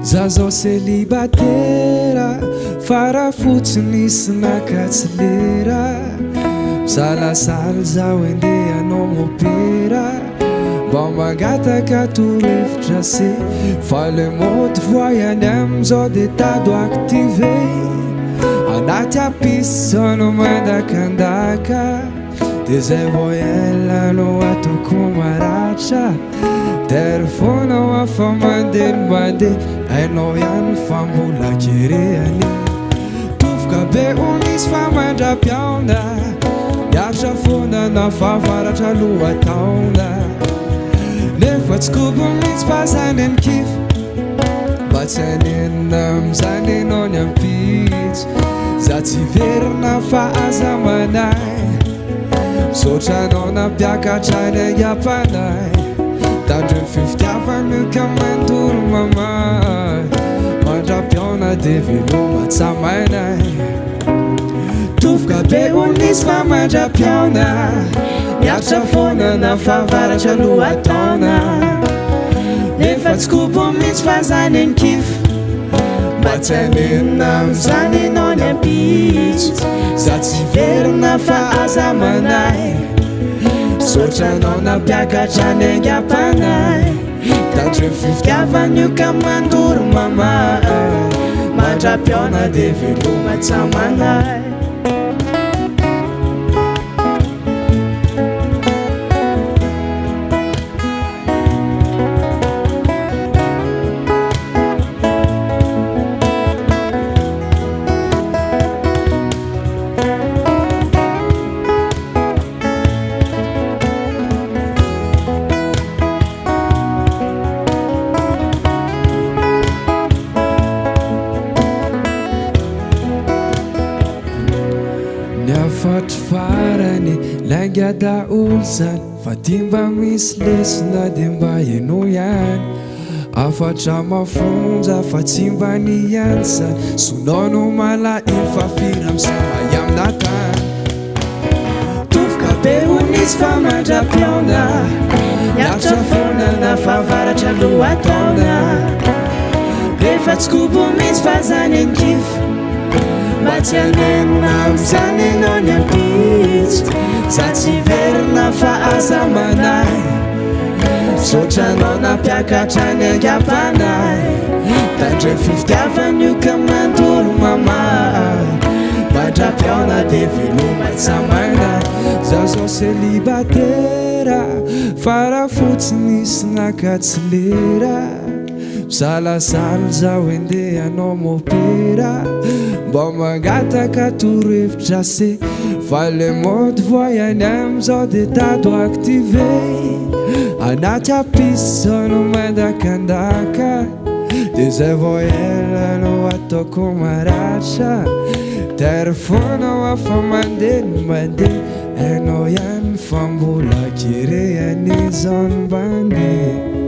Zazao célibatera fara fotsiny sy nakatsilera misalasala zaho endeha anao mopera mba mangataka torohevitra se fa le mode Voay any amizao de tado activé anaty apisy zao no mandakandaka de zay voyelle no ataoko maratra telefonao afa mandeha hainao ihany fa mbola kerehany tovoka be ho misy fa mandra-piaona miaritra foana na favaratra lohataona nefa tsy kobo mitsy fa zany any kifo mba tsy hanenina am'zany enao ny ampitsy za tsy verina fa aza manay misaotra anao nampiakatrany agapanahy tandro ny fifitiavany ka mantoro mamay mandra-piaona de veloma tsamainay tovoka be ho nisy fa mandra-piaona miaritra foana na favaratra lohataona nefa tsy kobo mitsy fa zany any kifo mba tsy hanenina am'zany enao ny ampitsy za tsy verina fa aza manay misaotra anao nampiakatrany agapanahy tandro ny fifitiavany ka mandoro mamay mandra-piaona de veloma tsamanay Niafatry farany lainga daolo zany fa ty mba misy lesona de mba eno ihany afatra mafonja fa tsy mba niany zany sonao no malahelo fa fira misama iaminatany tovoka be ho nisy fa mandra-piaona miaritra foana na favaratra lohataona rehefa tsy kobo mitsy fa zany any kifo mba tsy hanenina am'zany enao ny ampitsy za tsy verina fa aza manay misaotra anao nampiakatrany agapanahy tandro ny fifitiavany ka mandoro mamay mandra-piaona de veloma tsamainay zazao célibatera fara fotsiny sy nakatsilera misalasala zaho endeha anao mopera mba mangataka torohevitra se fa le mode Voay any amizao de tado activé anaty apisy zao no mandakandaka de zay voyelle no ataoko maratra telefonao afa mandeha hainao ihany fa mbola kerehany zao no mbandeha